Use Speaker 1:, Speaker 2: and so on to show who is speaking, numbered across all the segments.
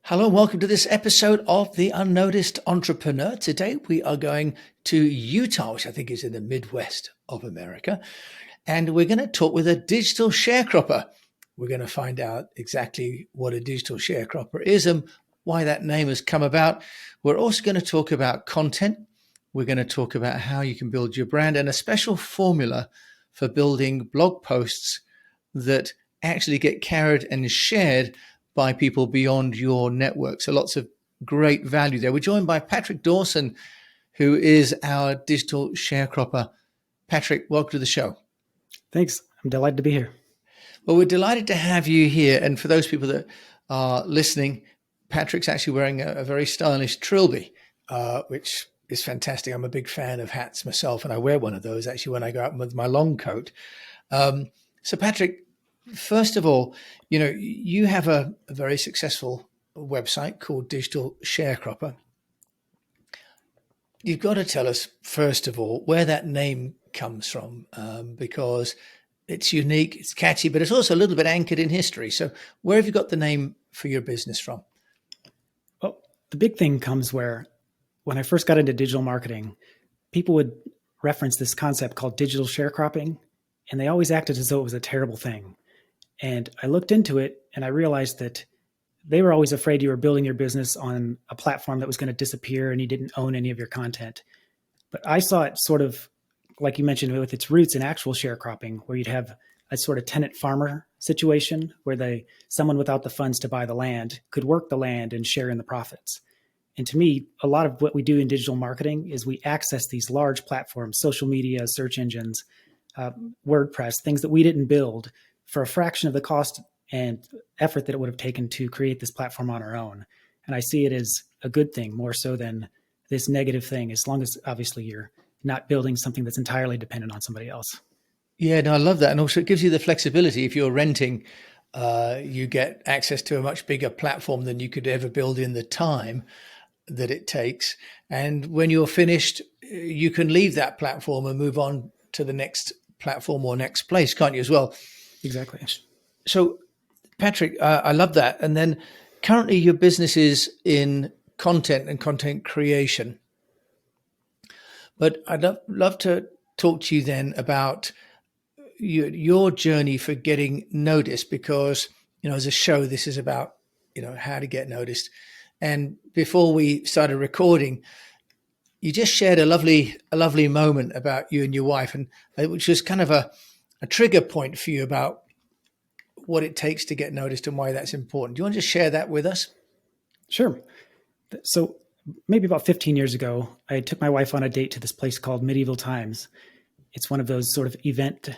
Speaker 1: Hello and welcome to this episode of the UnNoticed Entrepreneur. Today we are going to Utah, which I think is in the Midwest of America, and we're going to talk with a digital sharecropper. We're going to find out exactly what a digital sharecropper is and why that name has come about. We're also going to talk about content. We're going to talk about how you can build your brand and a special formula for building blog posts that actually get carried and shared by people beyond your network. So lots of great value there. We're joined by Patrick Dawson, who is our digital sharecropper. Patrick, welcome to the show.
Speaker 2: Thanks. I'm delighted to be here.
Speaker 1: Well, we're delighted to have you here. And for those people that are listening, Patrick's actually wearing a very stylish trilby, which is fantastic. I'm a big fan of hats myself, and I wear one of those actually when I go out with my long coat. So Patrick, first of all, you have a very successful website called Digital Sharecropper. You've got to tell us, first of all, where that name comes from, because it's unique, it's catchy, but it's also a little bit anchored in history. So where have you got the name for your business from?
Speaker 2: Well, the big thing comes where when I first got into digital marketing, people would reference this concept called digital sharecropping, and they always acted as though it was a terrible thing. And I looked into it and I realized that they were always afraid you were building your business on a platform that was going to disappear and you didn't own any of your content. But I saw it sort of, like you mentioned, with its roots in actual sharecropping, where you'd have a sort of tenant farmer situation where someone without the funds to buy the land could work the land and share in the profits. And to me, a lot of what we do in digital marketing is we access these large platforms, social media, search engines, WordPress, things that we didn't build, for a fraction of the cost and effort that it would have taken to create this platform on our own. And I see it as a good thing more so than this negative thing, as long as obviously you're not building something that's entirely dependent on somebody else.
Speaker 1: Yeah, no, I love that. And also it gives you the flexibility. If you're renting, you get access to a much bigger platform than you could ever build in the time that it takes. And when you're finished, you can leave that platform and move on to the next platform or next place, can't you, as well?
Speaker 2: Exactly.
Speaker 1: So, Patrick, I love that. And then currently your business is in content and content creation. But I'd love to talk to you then about your journey for getting noticed, because, as a show, this is about, how to get noticed. And before we started recording, you just shared a lovely moment about you and your wife, and which was kind of a trigger point for you about what it takes to get noticed and why that's important. Do you want to just share that with us?
Speaker 2: Sure. So maybe about 15 years ago, I took my wife on a date to this place called Medieval Times. It's one of those sort of event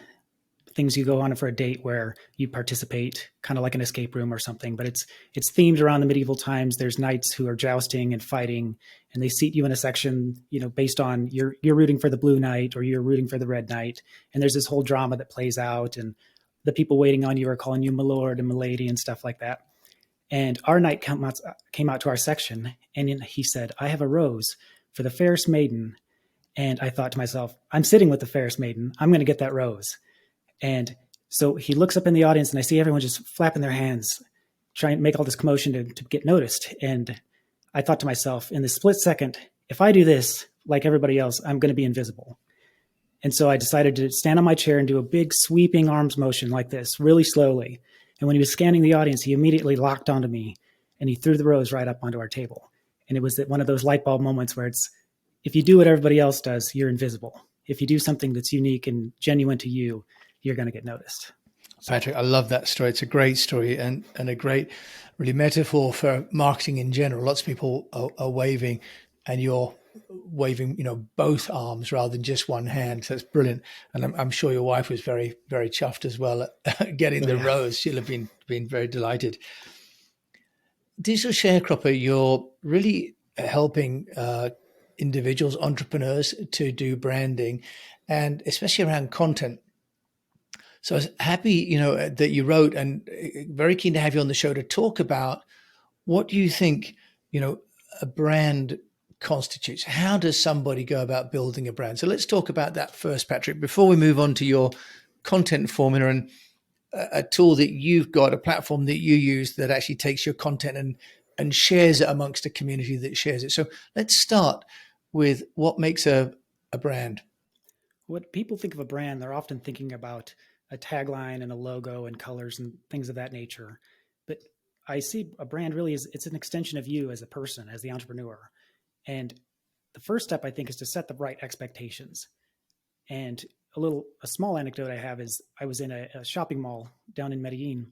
Speaker 2: things you go on for a date where you participate, kind of like an escape room or something, but it's themed around the medieval times. There's knights who are jousting and fighting, and they seat you in a section, based on you're rooting for the blue knight or you're rooting for the red knight. And there's this whole drama that plays out, and the people waiting on you are calling you my lord and my lady and stuff like that. And our knight came out to our section, and he said, "I have a rose for the fairest maiden." And I thought to myself, I'm sitting with the fairest maiden. I'm going to get that rose. And so he looks up in the audience, and I see everyone just flapping their hands, trying to make all this commotion to get noticed. And I thought to myself, in the split second, if I do this like everybody else, I'm going to be invisible. And so I decided to stand on my chair and do a big sweeping arms motion like this, really slowly. And when he was scanning the audience, he immediately locked onto me, and he threw the rose right up onto our table. And it was one of those light bulb moments where it's, if you do what everybody else does, you're invisible. If you do something that's unique and genuine to you, you're going to get noticed.
Speaker 1: Patrick, I love that story. It's a great story and a great really metaphor for marketing in general. Lots of people are waving, and you're waving, both arms rather than just one hand. So it's brilliant. And I'm sure your wife was very, very chuffed as well at getting the rose. She'll have been very delighted. Digital Sharecropper, you're really helping individuals, entrepreneurs to do branding, and especially around content. So I was happy, that you wrote, and very keen to have you on the show to talk about what you think, a brand constitutes. How does somebody go about building a brand? So let's talk about that first, Patrick, before we move on to your content formula and a tool that you've got, a platform that you use that actually takes your content and and shares it amongst a community that shares it. So let's start with what makes a brand.
Speaker 2: What people think of a brand, they're often thinking about a tagline and a logo and colors and things of that nature. But I see a brand really is it's an extension of you as a person, as the entrepreneur. And the first step I think is to set the right expectations. And a small anecdote I have is I was in a shopping mall down in Medellin,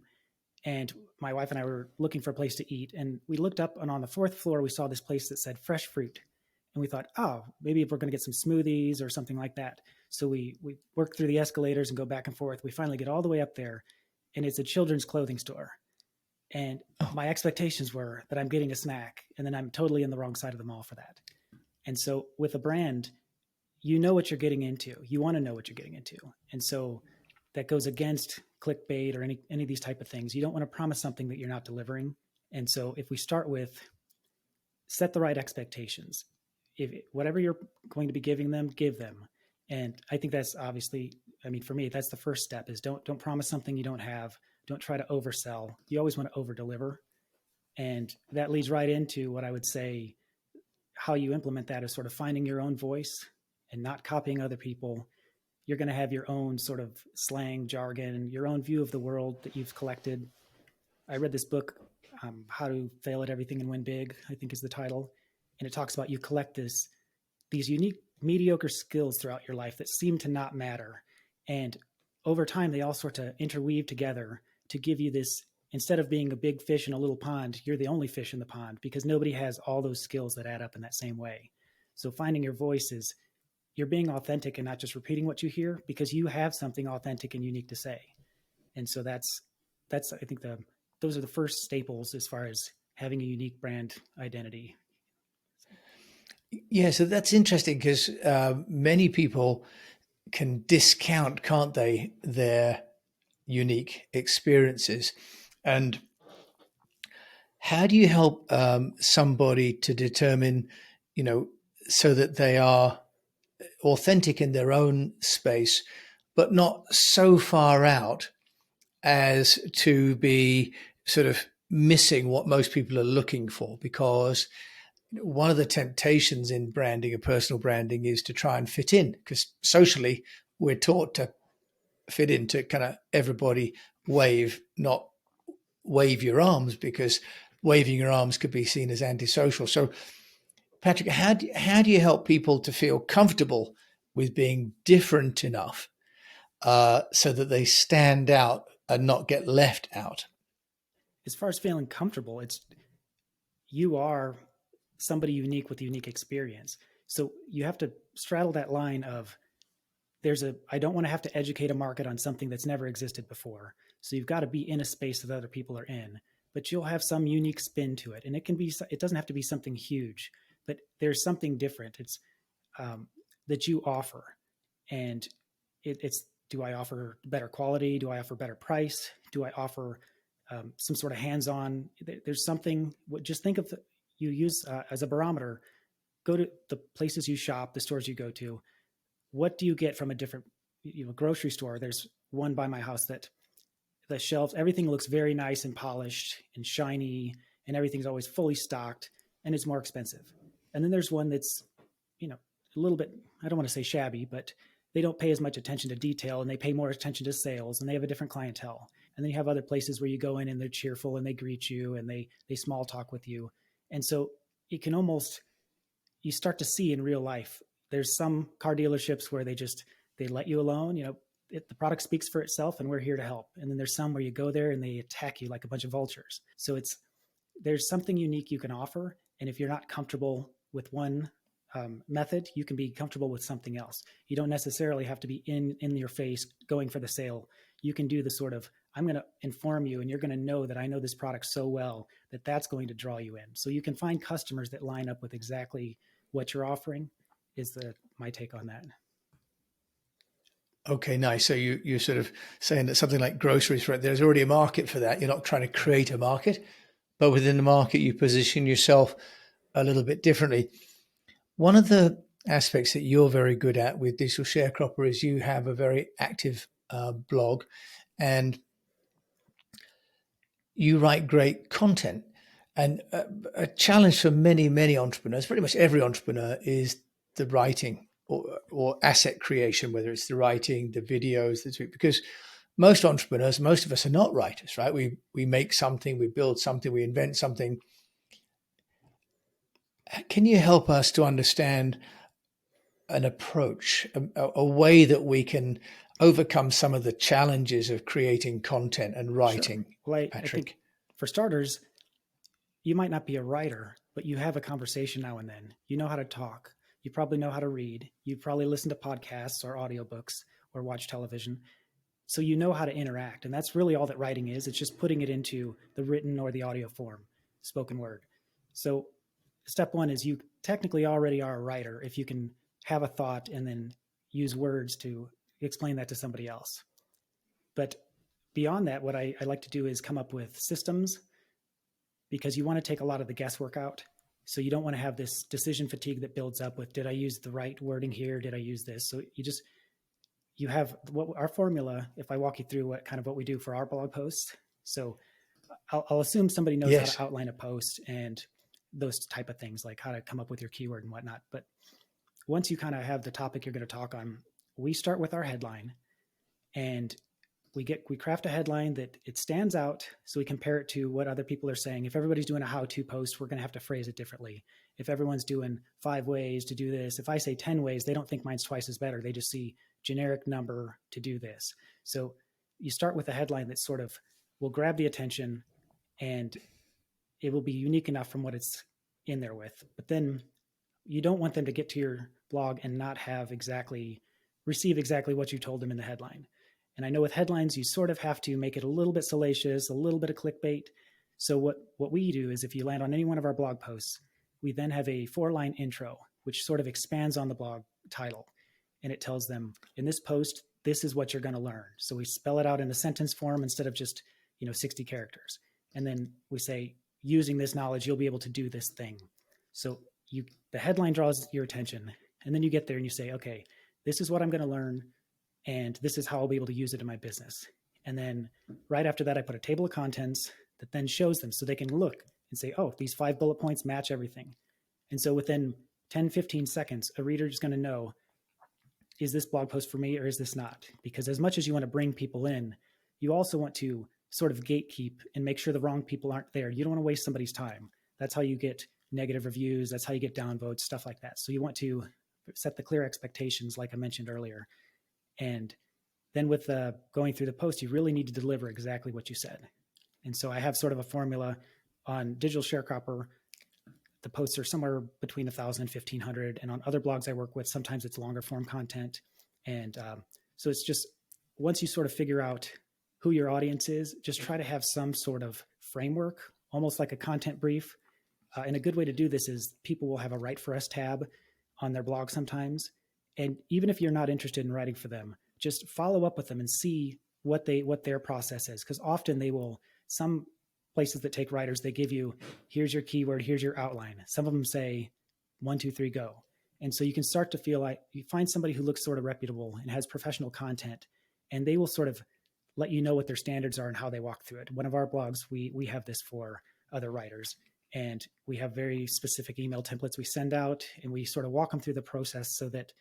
Speaker 2: and my wife and I were looking for a place to eat, and we looked up, and on the fourth floor we saw this place that said fresh fruit, and we thought, oh, maybe if we're going to get some smoothies or something like that. So we work through the escalators and go back and forth. We finally get all the way up there, and it's a children's clothing store. And my expectations were that I'm getting a snack, and then I'm totally in the wrong side of the mall for that. And so with a brand, you know what you're getting into. You want to know what you're getting into. And so that goes against clickbait or any of these type of things. You don't want to promise something that you're not delivering. And so if we start with set the right expectations, if whatever you're going to be giving them, give them. And I think that's obviously, I mean, for me, that's the first step is don't promise something you don't have. Don't try to oversell. You always want to over deliver. And that leads right into what I would say, how you implement that is sort of finding your own voice and not copying other people. You're going to have your own sort of slang, jargon, your own view of the world that you've collected. I read this book, How to Fail at Everything and Win Big, I think is the title. And it talks about you collect these unique, mediocre skills throughout your life that seem to not matter. And over time, they all sort of interweave together to give you this, instead of being a big fish in a little pond, you're the only fish in the pond because nobody has all those skills that add up in that same way. So finding your voice is you're being authentic and not just repeating what you hear because you have something authentic and unique to say. And so that's I think those are the first staples as far as having a unique brand identity.
Speaker 1: Yeah, so that's interesting because many people can discount, can't they, their unique experiences. And how do you help somebody to determine, so that they are authentic in their own space, but not so far out as to be sort of missing what most people are looking for? Because one of the temptations in branding and personal branding is to try and fit in, because socially we're taught to fit into kind of everybody wave, not wave your arms, because waving your arms could be seen as antisocial. So Patrick, how do you help people to feel comfortable with being different enough so that they stand out and not get left out?
Speaker 2: As far as feeling comfortable, you are somebody unique with a unique experience. So you have to straddle that line of I don't want to have to educate a market on something that's never existed before. So you've got to be in a space that other people are in, but you'll have some unique spin to it. And it doesn't have to be something huge, but there's something different. It's that you offer. And it's, do I offer better quality? Do I offer better price? Do I offer some sort of hands-on? There's something, just think of you use as a barometer, go to the places you shop, the stores you go to. What do you get from a different grocery store? There's one by my house that the shelves, everything looks very nice and polished and shiny, and everything's always fully stocked, and it's more expensive. And then there's one that's, a little bit, I don't want to say shabby, but they don't pay as much attention to detail and they pay more attention to sales and they have a different clientele. And then you have other places where you go in and they're cheerful and they greet you and they small talk with you. And so you can you start to see in real life, there's some car dealerships where they let you alone, the product speaks for itself and we're here to help. And then there's some where you go there and they attack you like a bunch of vultures. So there's something unique you can offer. And if you're not comfortable with one method, you can be comfortable with something else. You don't necessarily have to be in your face going for the sale. You can do the sort of, I'm going to inform you and you're going to know that I know this product so well that that's going to draw you in. So you can find customers that line up with exactly what you're offering is my take on that.
Speaker 1: Okay, nice. So you're sort of saying that something like groceries, right? There's already a market for that. You're not trying to create a market, but within the market, you position yourself a little bit differently. One of the aspects that you're very good at with Digital Sharecropper is you have a very active blog and you write great content. And a challenge for many, many entrepreneurs, pretty much every entrepreneur, is the writing or asset creation, whether it's the writing, the videos, because most entrepreneurs, most of us are not writers, right? We make something, we build something, we invent something. Can you help us to understand an approach, a way that we can overcome some of the challenges of creating content and writing,
Speaker 2: Sure. Well, I
Speaker 1: Patrick?
Speaker 2: think for starters, you might not be a writer, but you have a conversation now and then. You know how to talk. You probably know how to read. You probably listen to podcasts or audiobooks or watch television. So you know how to interact. And that's really all that writing is. It's just putting it into the written or the audio form, spoken word. So step one is you technically already are a writer if you can have a thought and then use words to explain that to somebody else. But beyond that, what I like to do is come up with systems, because you want to take a lot of the guesswork out. So you don't want to have this decision fatigue that builds up with, did I use the right wording here? Did I use this? So you have what our formula, if I walk you through what we do for our blog posts. So I'll assume somebody knows how to outline a post and those type of things, like how to come up with your keyword and whatnot. But once you kind of have the topic you're going to talk on, we start with our headline, and we craft a headline that it stands out, so we compare it to what other people are saying. If everybody's doing a how-to post, we're going to have to phrase it differently. If everyone's doing 5 ways to do this, if I say 10 ways, they don't think mine's twice as better. They just see generic number to do this. So you start with a headline that sort of will grab the attention, and it will be unique enough from what it's in there with. But then you don't want them to get to your blog and not receive exactly what you told them in the headline. And I know with headlines, you sort of have to make it a little bit salacious, a little bit of clickbait. So what we do is, if you land on any one of our blog posts, we then have a 4-line intro, which sort of expands on the blog title. And it tells them, in this post, this is what you're going to learn. So we spell it out in a sentence form instead of just 60 characters. And then we say, using this knowledge, you'll be able to do this thing. So the headline draws your attention. And then you get there and you say, okay, this is what I'm going to learn, and this is how I'll be able to use it in my business. And then right after that, I put a table of contents that then shows them, so they can look and say, oh, these 5 bullet points match everything. And so within 10, 15 seconds, a reader is going to know, is this blog post for me or is this not? Because as much as you want to bring people in, you also want to sort of gatekeep and make sure the wrong people aren't there. You don't want to waste somebody's time. That's how you get negative reviews. That's how you get downvotes, stuff like that. So you want to set the clear expectations, like I mentioned earlier. And then with going through the post, you really need to deliver exactly what you said. And so I have sort of a formula on Digital Sharecropper. The posts are somewhere between 1,000 and 1,500. And on other blogs I work with, sometimes it's longer form content. And so it's just, once you sort of figure out who your audience is, just try to have some sort of framework, almost like a content brief. And a good way to do this is, people will have a Write for Us tab on their blog sometimes. And even if you're not interested in writing for them, just follow up with them and see what their process is. Because often some places that take writers, they give you, here's your keyword, here's your outline. Some of them say 1, 2, 3, go. And so you can start to feel like you find somebody who looks sort of reputable and has professional content, and they will sort of let you know what their standards are and how they walk through it. One of our blogs, we have this for other writers, and we have very specific email templates we send out, and we sort of walk them through the process so that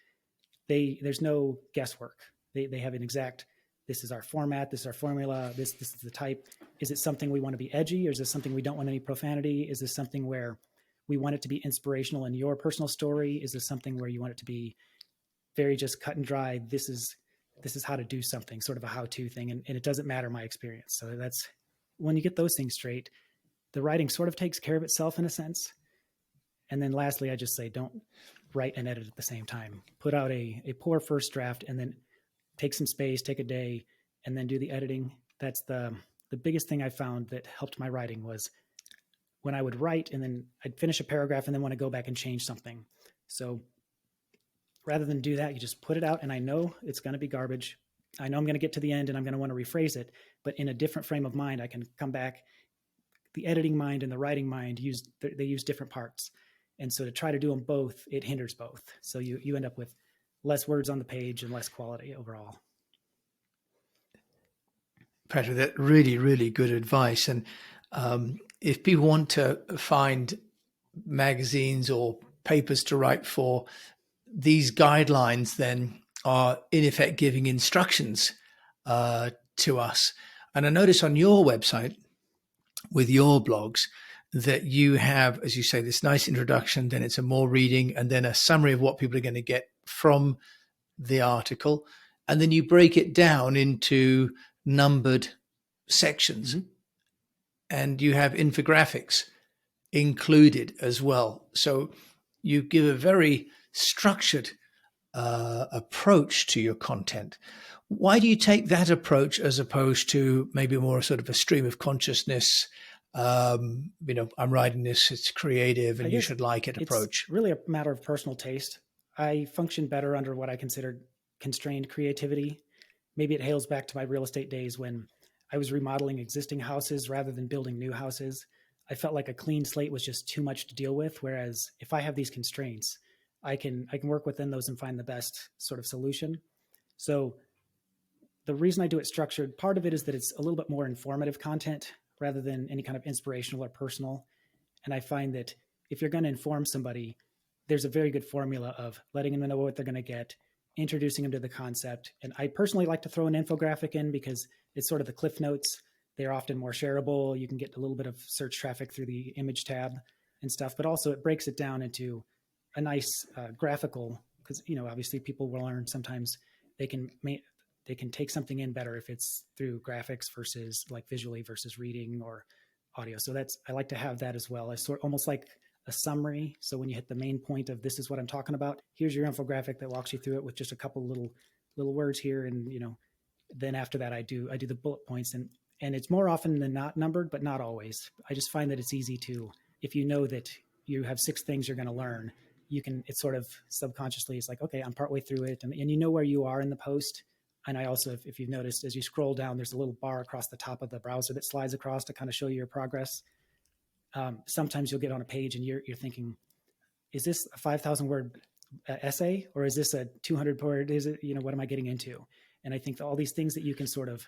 Speaker 2: there's no guesswork. They have an exact, this is our format, this is our formula, this is the type. Is it something we want to be edgy, or is this something we don't want any profanity? Is this something where we want it to be inspirational in your personal story? Is this something where you want it to be very just cut and dry? This is how to do something, sort of a how-to thing. And it doesn't matter my experience. So that's, when you get those things straight, the writing sort of takes care of itself in a sense. And then lastly, I just say, don't write and edit at the same time. Put out a poor first draft, and then take some space, take a day, and then do the editing. That's the biggest thing I found that helped my writing, was when I would write and then I'd finish a paragraph and then want to go back and change something. So rather than do that, you just put it out, and I know it's going to be garbage. I know I'm going to get to the end and I'm going to want to rephrase it, but in a different frame of mind, I can come back. The editing mind and the writing mind they use different parts. And so to try to do them both, it hinders both. So you end up with less words on the page and less quality overall.
Speaker 1: Patrick, that really, really good advice. And if people want to find magazines or papers to write for, these guidelines then are in effect giving instructions to us. And I notice on your website with your blogs that you have, as you say, this nice introduction, then it's a more reading, and then a summary of what people are going to get from the article. And then you break it down into numbered sections, and you have infographics included as well. So you give a very structured approach to your content. Why do you take that approach as opposed to maybe more sort of a stream of consciousness? I'm writing this, it's creative and you should like it approach.
Speaker 2: It's really a matter of personal taste. I function better under what I consider constrained creativity. Maybe it hails back to my real estate days when I was remodeling existing houses rather than building new houses. I felt like a clean slate was just too much to deal with. Whereas if I have these constraints, I can work within those and find the best sort of solution. So the reason I do it structured, part of it is that it's a little bit more informative content rather than any kind of inspirational or personal. And I find that if you're going to inform somebody, there's a very good formula of letting them know what they're going to get, introducing them to the concept. And I personally like to throw an infographic in because it's sort of the cliff notes. They're often more shareable. You can get a little bit of search traffic through the image tab and stuff, but also it breaks it down into a nice graphical, because, obviously people will learn sometimes they can take something in better if it's through graphics versus like visually versus reading or audio. So I like to have that as well. It's almost like a summary. So when you hit the main point of this is what I'm talking about, here's your infographic that walks you through it with just a couple little words here. And, then after that, I do the bullet points, and it's more often than not numbered, but not always. I just find that it's easy to, if you know that you have 6 things you're going to learn, it's sort of subconsciously, it's like, okay, I'm partway through it. And you know where you are in the post. And I also, if you've noticed, as you scroll down, there's a little bar across the top of the browser that slides across to kind of show you your progress. Sometimes you'll get on a page and you're thinking, is this a 5,000 word essay, or is this a 200 word? Is it, what am I getting into? And I think all these things that you can sort of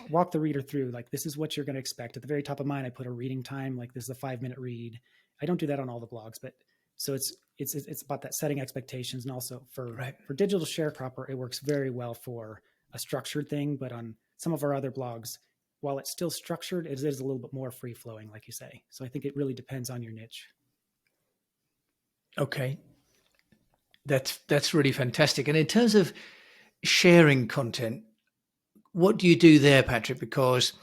Speaker 2: walk the reader through, like this is what you're going to expect. At the very top of mine, I put a reading time, like this is a 5-minute read. I don't do that on all the blogs, but so it's about that setting expectations. And also for digital sharecropper, it works very well for a structured thing. But on some of our other blogs, while it's still structured, it is a little bit more free flowing, like you say. So I think it really depends on your niche.
Speaker 1: Okay. That's really fantastic. And in terms of sharing content, what do you do there, Patrick? Because,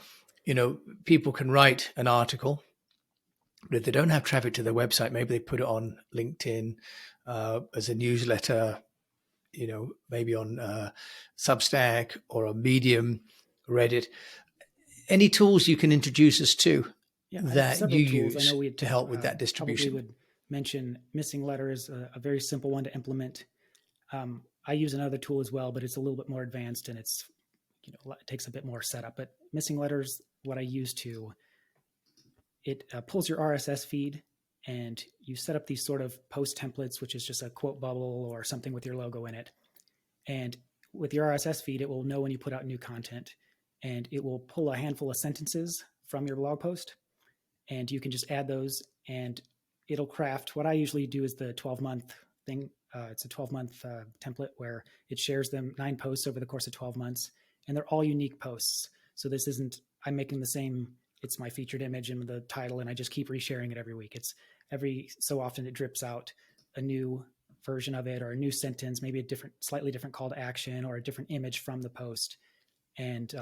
Speaker 1: people can write an article, but if they don't have traffic to their website, maybe they put it on LinkedIn as a newsletter, maybe on Substack or on Medium, Reddit. Any tools you can introduce us to that you use to help with that distribution?
Speaker 2: Probably would mention missing letters, a very simple one to implement. I use another tool as well, but it's a little bit more advanced and it takes a bit more setup. But missing letters, what I use it pulls your RSS feed and you set up these sort of post templates, which is just a quote bubble or something with your logo in it. And with your RSS feed, it will know when you put out new content, and it will pull a handful of sentences from your blog post, and you can just add those and it'll craft. What I usually do is the 12-month thing. It's a 12-month template where it shares them 9 posts over the course of 12 months, and they're all unique posts. So this isn't, I'm making the same, it's my featured image and the title, and I just keep resharing it every week. It's every so often it drips out a new version of it or a new sentence, maybe a slightly different call to action or a different image from the post. And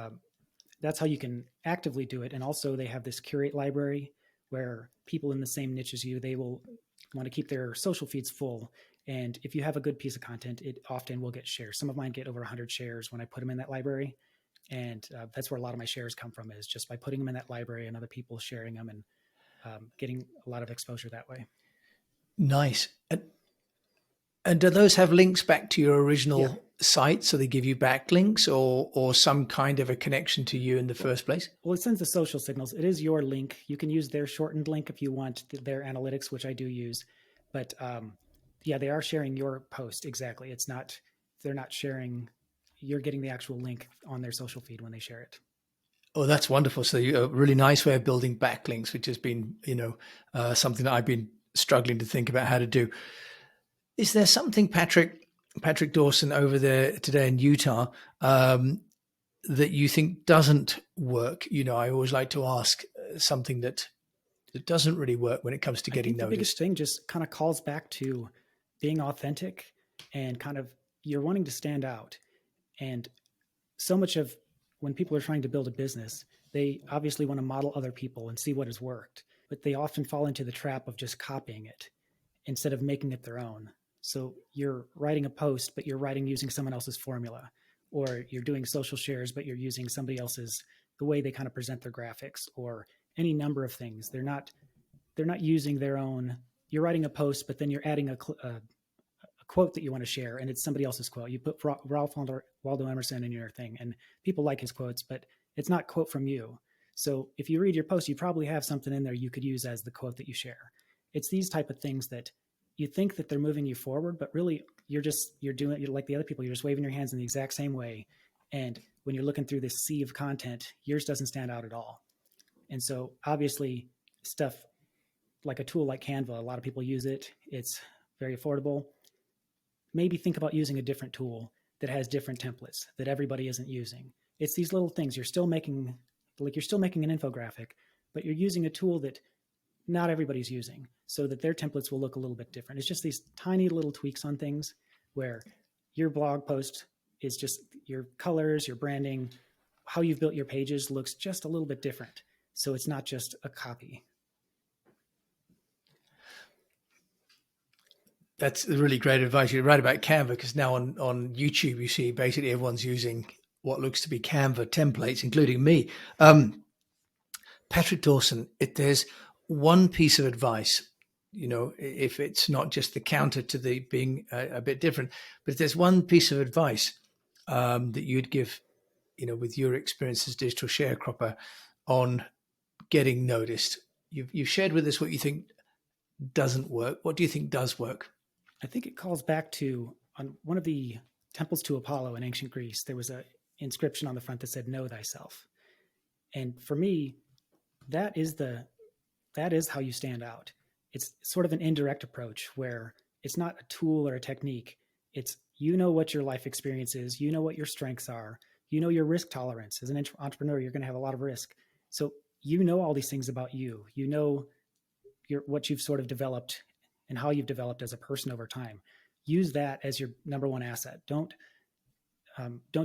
Speaker 2: that's how you can actively do it. And also they have this curate library where people in the same niche as you, they will want to keep their social feeds full. And if you have a good piece of content, it often will get shares. Some of mine get over 100 shares when I put them in that library. And that's where a lot of my shares come from, is just by putting them in that library and other people sharing them and getting a lot of exposure that way.
Speaker 1: Nice. And do those have links back to your original site? So they give you backlinks or some kind of a connection to you in the first place?
Speaker 2: Well, it sends the social signals. It is your link. You can use their shortened link if you want their analytics, which I do use. But they are sharing your post. Exactly. They're not sharing, you're getting the actual link on their social feed when they share it.
Speaker 1: Oh, that's wonderful. So a really nice way of building backlinks, which has been, something that I've been struggling to think about how to do. Is there something, Patrick Dawson over there today in Utah, that you think doesn't work? I always like to ask something that doesn't really work when it comes to getting
Speaker 2: I think the
Speaker 1: noticed.
Speaker 2: biggest thing just kind of calls back to being authentic and kind of you're wanting to stand out. And so much of when people are trying to build a business, they obviously want to model other people and see what has worked, but they often fall into the trap of just copying it instead of making it their own. So you're writing a post, but you're writing using someone else's formula, or you're doing social shares, but you're using somebody else's, the way they kind of present their graphics, or any number of things. They're not using their own. You're writing a post, but then you're adding a quote that you want to share, and it's somebody else's quote. You put Ralph Waldo Emerson in your thing, and people like his quotes, but it's not quote from you. So if you read your post, you probably have something in there you could use as the quote that you share. It's these type of things that you think that they're moving you forward, but really you're like the other people. You're just waving your hands in the exact same way. And when you're looking through this sea of content, yours doesn't stand out at all. And so obviously stuff like a tool like Canva, a lot of people use it. It's very affordable. Maybe think about using a different tool that has different templates that everybody isn't using. It's these little things. You're still making an infographic, but you're using a tool that not everybody's using so that their templates will look a little bit different. It's just these tiny little tweaks on things where your blog post is just your colors, your branding, how you've built your pages looks just a little bit different. So it's not just a copy.
Speaker 1: That's really great advice. You're right about Canva, because now on YouTube, you see basically everyone's using what looks to be Canva templates, including me. Patrick Dawson, if there's one piece of advice, if it's not just the counter to the being a bit different, but if there's one piece of advice that you'd give, with your experience as digital sharecropper on getting noticed, you've shared with us what you think doesn't work. What do you think does work?
Speaker 2: I think it calls back to on one of the temples to Apollo in ancient Greece, there was an inscription on the front that said, "Know thyself." And for me, that is how you stand out. It's sort of an indirect approach where it's not a tool or a technique. It's, what your life experience is, what your strengths are, your risk tolerance. As an entrepreneur, you're going to have a lot of risk. So all these things about you, what you've sort of developed and how you've developed as a person over time. Use that as your number one asset. Don't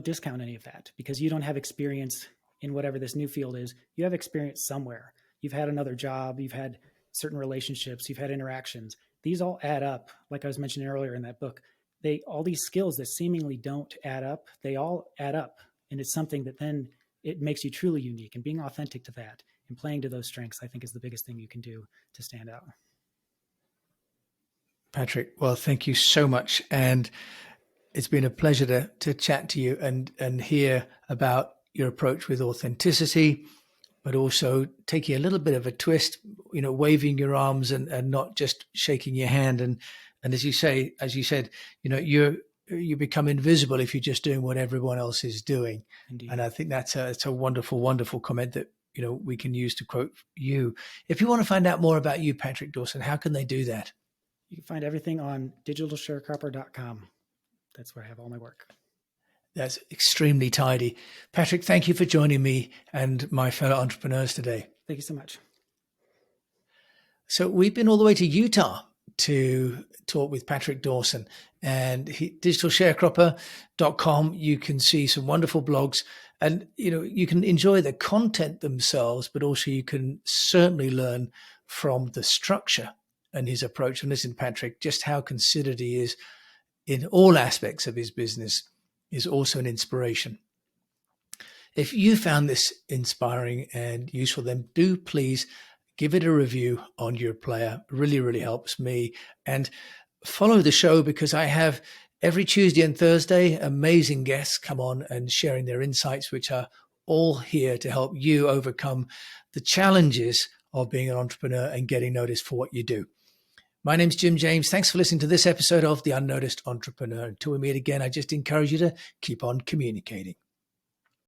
Speaker 2: discount any of that, because you don't have experience in whatever this new field is. You have experience somewhere. You've had another job, you've had certain relationships, you've had interactions. These all add up. Like I was mentioning earlier in that book, all these skills that seemingly don't add up, they all add up. And it's something that then it makes you truly unique, and being authentic to that and playing to those strengths, I think, is the biggest thing you can do to stand out.
Speaker 1: Patrick, well, thank you so much. And it's been a pleasure to chat to you and hear about your approach with authenticity, but also taking a little bit of a twist, waving your arms and not just shaking your hand. And as you said, you become invisible if you're just doing what everyone else is doing.
Speaker 2: Indeed.
Speaker 1: And I think it's a wonderful, wonderful comment that, we can use to quote you. If you want to find out more about you, Patrick Dawson, how can they do that?
Speaker 2: You can find everything on digitalsharecropper.com. That's where I have all my work.
Speaker 1: That's extremely tidy. Patrick, thank you for joining me and my fellow entrepreneurs today.
Speaker 2: Thank you so much.
Speaker 1: So we've been all the way to Utah to talk with Patrick Dawson, and digitalsharecropper.com. You can see some wonderful blogs, and you can enjoy the content themselves, but also you can certainly learn from the structure and his approach. And listen, Patrick, just how considered he is in all aspects of his business is also an inspiration. If you found this inspiring and useful, then do please give it a review on your player. It really, really helps me. And follow the show, because I have every Tuesday and Thursday amazing guests come on and sharing their insights, which are all here to help you overcome the challenges of being an entrepreneur and getting noticed for what you do. My name's Jim James. Thanks for listening to this episode of The UnNoticed Entrepreneur. Until we meet again, I just encourage you to keep on communicating.